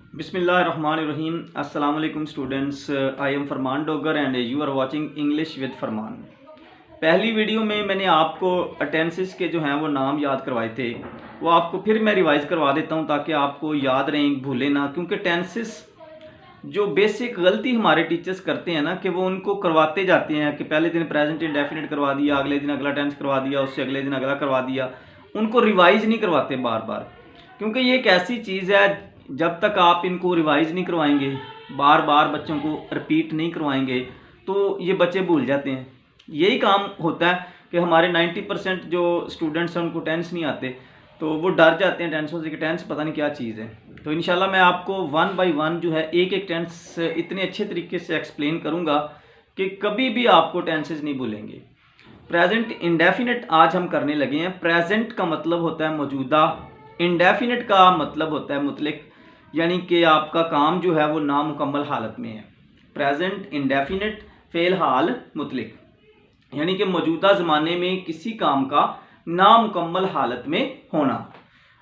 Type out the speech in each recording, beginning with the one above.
बिस्मिल्लाहिर्रहमानिर्रहीम। अस्सलाम वालेकुम students, I am Farman Dogar and you are watching English with Farman. पहली वीडियो में मैंने आपको अटेंसेस के जो हैं वो नाम याद करवाए थे, वो आपको फिर मैं रिवाइज़ करवा देता हूँ ताकि आपको याद रहें, भूलें ना। क्योंकि टेंसेस जो बेसिक गलती हमारे टीचर्स करते हैं ना कि वो उनको करवाते जाते हैं कि पहले दिन प्रेजेंट इंडेफिनिट करवा दिया, अगले दिन अगला टेंस करवा दिया, उससे अगले दिन अगला करवा दिया, उनको रिवाइज़ नहीं करवाते बार बार। क्योंकि ये एक ऐसी चीज़ है, जब तक आप इनको रिवाइज़ नहीं करवाएंगे, बार बार बच्चों को रिपीट नहीं करवाएंगे, तो ये बच्चे भूल जाते हैं। यही काम होता है कि हमारे 90% जो स्टूडेंट्स हैं उनको टेंस नहीं आते, तो वो डर जाते हैं टेंसों से कि टेंस पता नहीं क्या चीज़ है। तो इंशाल्लाह मैं आपको वन बाय वन जो है एक एक टेंस इतने अच्छे तरीके से एक्सप्लेन करूँगा कि कभी भी आपको टेंसेस नहीं भूलेंगे। प्रेजेंट इंडेफिनिट आज हम करने लगे हैं। प्रेजेंट का मतलब होता है मौजूदा, इंडेफिनिट का मतलब होता है मुतलक, यानी कि आपका काम जो है वो नामुकम्मल हालत में है। प्रेजेंट इंडेफिनिट फ़ेल हाल मुतलक, यानी कि मौजूदा ज़माने में किसी काम का नामुकम्मल हालत में होना।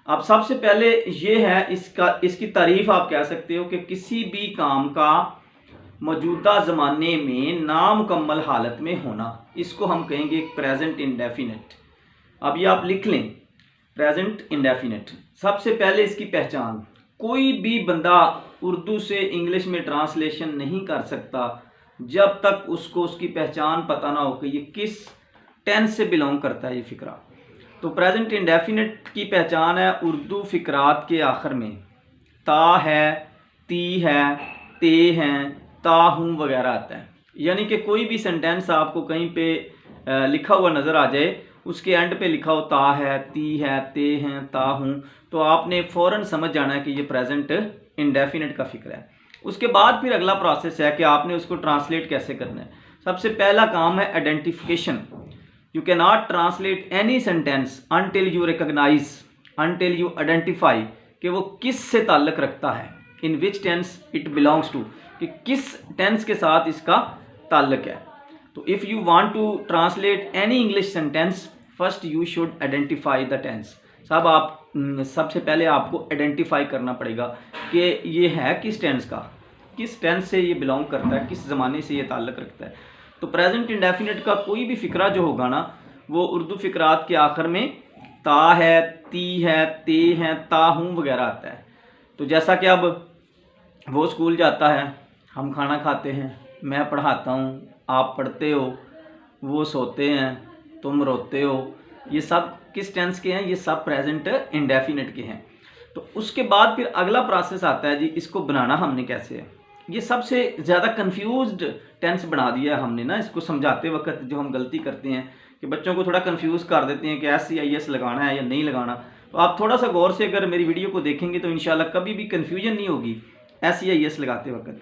अब सबसे पहले ये है इसकी तारीफ़ आप कह सकते हो कि किसी भी काम का मौजूदा ज़माने में नामुकम्मल हालत में होना, इसको हम कहेंगे प्रेजेंट इंडेफिनिट। अब ये आप लिख लें, प्रेजेंट इंडेफिनिट। सबसे पहले इसकी पहचान, कोई भी बंदा उर्दू से इंग्लिश में ट्रांसलेशन नहीं कर सकता जब तक उसको उसकी पहचान पता ना हो कि ये किस टेंस से बिलोंग करता है ये फ़िक्रा। तो प्रेजेंट इंडेफिनिट की पहचान है उर्दू फ़िक्रात के आखिर में ता है, ती है, ते हैं, ता हूँ वगैरह आता है। यानी कि कोई भी सेंटेंस आपको कहीं पे लिखा हुआ नज़र आ जाए, उसके एंड पे लिखा हो ता है, ती है, ते हैं, ता हूँ, तो आपने फ़ौरन समझ जाना है कि ये प्रेजेंट इंडेफिनिट का फ़िक्र है। उसके बाद फिर अगला प्रोसेस है कि आपने उसको ट्रांसलेट कैसे करना है। सबसे पहला काम है identification. You can not translate any sentence until you recognise, until you identify कि वो किस से ताल्लुक़ रखता है, in which tense it belongs to, कि किस टेंस के साथ इसका ताल्लुक़ है। तो if you want to translate any English sentence, first you should identify the tense. सबसे पहले आपको आइडेंटिफाई करना पड़ेगा कि ये है किस टेंस का, किस टेंस से ये बिलोंग करता है, किस ज़माने से ये ताल्लुक़ रखता है। तो प्रेजेंट इंडेफिनिट का कोई भी फ़िक्रा जो होगा ना, वो उर्दू फ़िक्रात के आखिर में ता है, ती है, ते हैं, ता हूँ वगैरह आता है। तो जैसा कि अब वो स्कूल जाता है, हम खाना खाते हैं, मैं पढ़ाता हूँ, आप पढ़ते हो, वो सोते हैं, तुम रोते हो, ये सब किस टेंस के हैं? ये सब प्रेजेंट इंडेफिनिट के हैं। तो उसके बाद फिर अगला प्रोसेस आता है जी, इसको बनाना हमने कैसे है। ये सबसे ज़्यादा कंफ्यूज्ड टेंस बना दिया है हमने ना, इसको समझाते वक्त जो हम गलती करते हैं कि बच्चों को थोड़ा कंफ्यूज कर देते हैं कि SCIS लगाना है या नहीं लगाना। तो आप थोड़ा सा गौर से अगर मेरी वीडियो को देखेंगे तो इंशाल्लाह कभी भी कन्फ्यूजन नहीं होगी SCIS लगाते वक्त।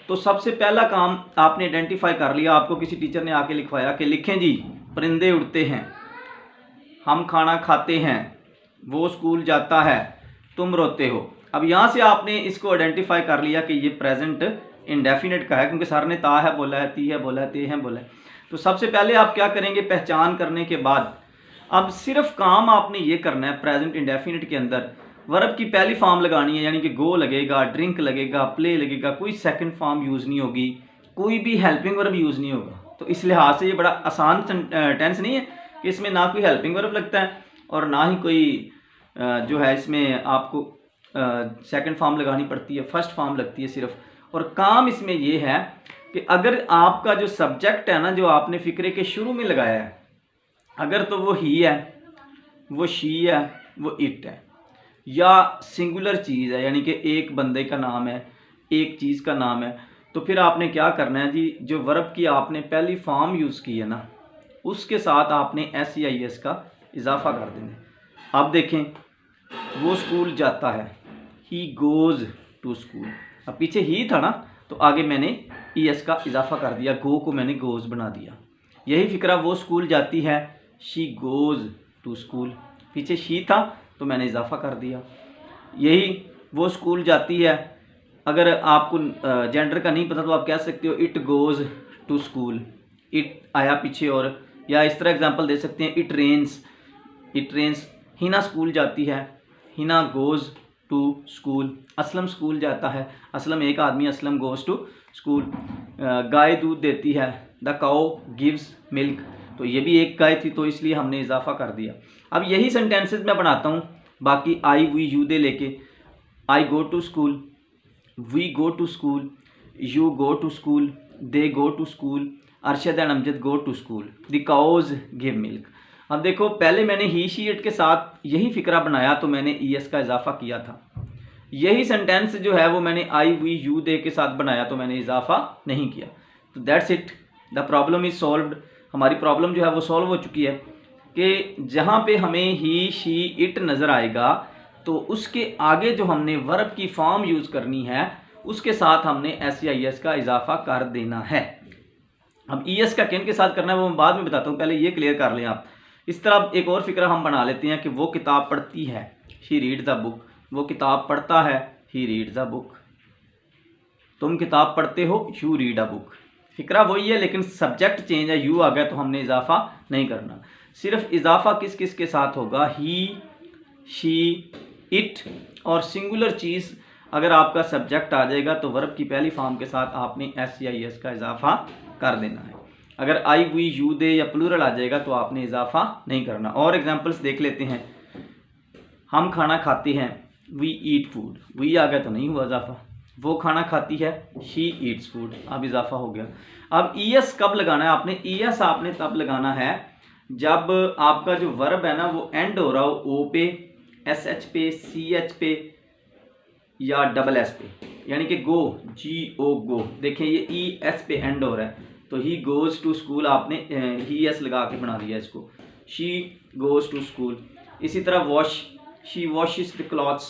तो सबसे पहला काम आपने आइडेंटिफाई कर लिया, आपको किसी टीचर ने आके लिखवाया कि लिखें जी, परिंदे उड़ते हैं, हम खाना खाते हैं, वो स्कूल जाता है, तुम रोते हो। अब यहाँ से आपने इसको आइडेंटिफाई कर लिया कि ये प्रेजेंट इंडेफिनिट का है, क्योंकि सर ने ता है बोला है, ती है बोला है, ते हैं बोला है। तो सबसे पहले आप क्या करेंगे, पहचान करने के बाद अब सिर्फ काम आपने ये करना है, प्रेजेंट इंडेफिनिट के अंदर वर्ब की पहली फॉर्म लगानी है, यानी कि गो लगेगा, ड्रिंक लगेगा, प्ले लगेगा, कोई सेकंड फॉर्म यूज़ नहीं होगी, कोई भी हेल्पिंग वर्ब यूज़ नहीं होगा। तो इस लिहाज से ये बड़ा आसान टेंस नहीं है कि इसमें ना कोई हेल्पिंग वर्ब लगता है और ना ही कोई जो है इसमें आपको सेकंड फॉर्म लगानी पड़ती है, फर्स्ट फॉर्म लगती है सिर्फ। और काम इसमें ये है कि अगर आपका जो सब्जेक्ट है ना, जो आपने फ़िक्रे के शुरू में लगाया है, अगर तो वो ही है, वो शी है, वो इट है, या सिंगुलर चीज़ है, यानी कि एक बंदे का नाम है, एक चीज़ का नाम है, तो फिर आपने क्या करना है जी, जो वर्ब की आपने पहली फॉर्म यूज़ की है ना, उसके साथ आपने SCIS का इजाफा कर देना है। अब देखें, वो स्कूल जाता है, ही गोज़ टू स्कूल। अब पीछे ही था ना, तो आगे मैंने ES का इजाफा कर दिया, गो को मैंने गोज़ बना दिया। यही फिक्रा, वो स्कूल जाती है, शी गोज़ टू स्कूल, पीछे शी था तो मैंने इजाफा कर दिया। यही वो स्कूल जाती है, अगर आपको जेंडर का नहीं पता तो आप कह सकते हो it goes to school, it आया पीछे। और या इस तरह एग्जांपल दे सकते हैं, इट रेन्स, हिना स्कूल जाती है, Hina goes to school, Aslam school जाता है, असलम एक आदमी, असलम गोज़ टू स्कूल। गाय दूध देती है, द काउ गिव्स मिल्क, तो ये भी एक गाय थी तो इसलिए हमने इजाफा कर दिया। अब यही सेंटेंसेस मैं बनाता हूँ बाकी आई वी यू दे लेके। I go to school, we go to school, you go to school, they go to school, Arshad and Amjad go to school, the cows give milk. अब देखो पहले मैंने ही शी इट के साथ यही फिक्रा बनाया तो मैंने ईएस का इजाफा किया था। यही सेंटेंस जो है वो मैंने आई वी यू दे के साथ बनाया तो मैंने इजाफा नहीं किया। तो that's it, the problem is solved. हमारी प्रॉब्लम जो है वो सॉल्व हो चुकी है कि जहाँ पे हमें ही शी इट नज़र आएगा तो उसके आगे जो हमने वर्ब की फॉर्म यूज़ करनी है उसके साथ हमने SEIS का इजाफा कर देना है। अब ES का किन के साथ करना है वो मैं बाद में बताता हूँ, पहले ये क्लियर कर लें आप। इस तरह एक और फिक्रा हम बना लेते हैं कि वो किताब पढ़ती है, शी रीड द बुक, वो किताब पढ़ता है, ही रीड द बुक, तुम किताब पढ़ते हो, यू रीड अ बुक। फिक्रा वही है लेकिन सब्जेक्ट चेंज है, यू आ गया तो हमने इजाफा नहीं करना। सिर्फ इजाफा किस किस के साथ होगा, ही, शी, इट और सिंगुलर चीज़ अगर आपका सब्जेक्ट आ जाएगा तो वर्ब की पहली फॉर्म के साथ आपने SEIS का इजाफा कर देना है। अगर आई वी यू दे या प्लूरल आ जाएगा तो आपने इजाफा नहीं करना। और एग्जांपल्स देख लेते हैं। हम खाना खाते हैं, वी ईट फूड, वी आ गया तो नहीं हुआ इजाफा। वो खाना खाती है, शी ईट्स फूड, अब इजाफा हो गया। अब ES कब लगाना है आपने, ES आपने तब लगाना है जब आपका जो वर्ब है ना वो एंड हो रहा हो O पे, SH पे, CH पे या SS पे, यानी कि गो, GO गो। देखें ये ES पे एंड हो रहा है तो ही गोज़ टू स्कूल आपने ही एस लगा के बना दिया इसको, शी गोज़ टू स्कूल। इसी तरह wash, she washes the clothes,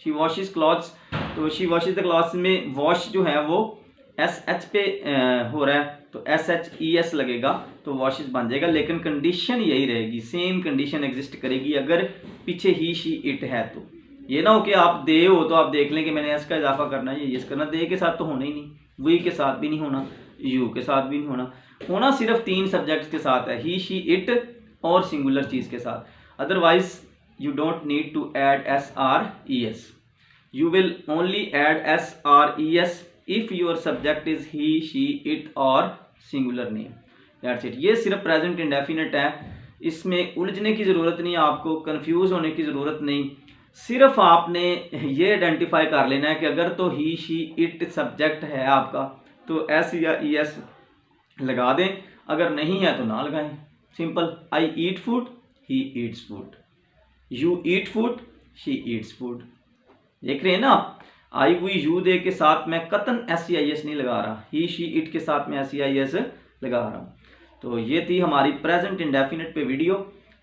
she washes clothes, तो शी वॉशिज द क्लॉथ्स में वॉश जो है वो SH पे हो रहा है तो SHES लगेगा तो वॉशिज बन जाएगा। लेकिन कंडीशन यही रहेगी, सेम कंडीशन एग्जिस्ट करेगी अगर पीछे ही शी इट है। तो ये ना हो कि आप दे हो तो आप देख लें कि मैंने एस का इजाफा करना है, ये करना, दे के साथ तो होना ही नहीं, वी के साथ भी नहीं होना, यू के साथ भी नहीं होना, होना सिर्फ 3 सब्जेक्ट्स के साथ है, ही, शी, इट और सिंगुलर चीज़ के साथ। Otherwise you don't need to add SRES, you will only add SRES if your subject is he, she, it or singular name. That's it। ये सिर्फ प्रेजेंट इंडेफिनिट है, इसमें उलझने की ज़रूरत नहीं, आपको कंफ्यूज होने की ज़रूरत नहीं। सिर्फ आपने ये आइडेंटिफाई कर लेना है कि अगर तो ही, शी, इट सब्जेक्ट है आपका तो S या ES लगा दें, अगर नहीं है तो ना लगाएं। Simple, I eat food, he eats food, you eat food, she Yeats food. देख रहे हैं ना आप, आई वी यू दे के साथ मैं कतन SEIS नहीं लगा रहा, ही, शी, इट के साथ मैं SEIS लगा रहा हूँ। तो ये थी हमारी प्रेजेंट इंडेफिनिट पे वीडियो।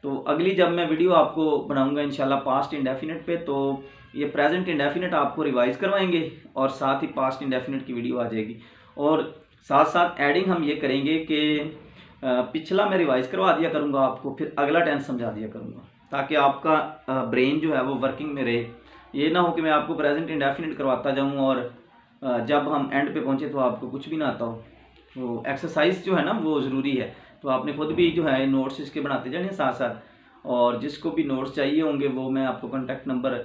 तो अगली जब मैं वीडियो आपको बनाऊंगा इंशाल्लाह पास्ट इंडेफिनिट पे, तो ये प्रेजेंट इंडेफिनिट आपको रिवाइज करवाएंगे और साथ ही पास्ट इंडेफिनिट की वीडियो आ जाएगी। और साथ साथ एडिंग हम ये करेंगे कि पिछला मैं रिवाइज करवा दिया करूँगा आपको, फिर अगला टेंस समझा दिया करूँगा ताकि आपका ब्रेन जो है वो वर्किंग में रहे। ये ना हो कि मैं आपको प्रेजेंट इंडेफिनिट करवाता जाऊँ और जब हम एंड पे पहुँचे तो आपको कुछ भी ना आता हो। तो एक्सरसाइज जो है ना वो ज़रूरी है, तो आपने खुद भी जो है नोट्स इसके बनाते जाने साथ साथ। और जिसको भी नोट्स चाहिए होंगे वो मैं आपको कॉन्टैक्ट नंबर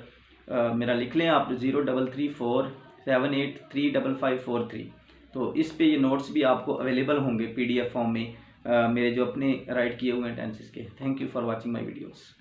मेरा लिख लें आप, 033478355543। तो इस पे ये नोट्स भी आपको अवेलेबल होंगे PDF फॉर्म में, मेरे जो अपने राइट किए हुए हैं टेंसेस के। Thank you for watching my videos.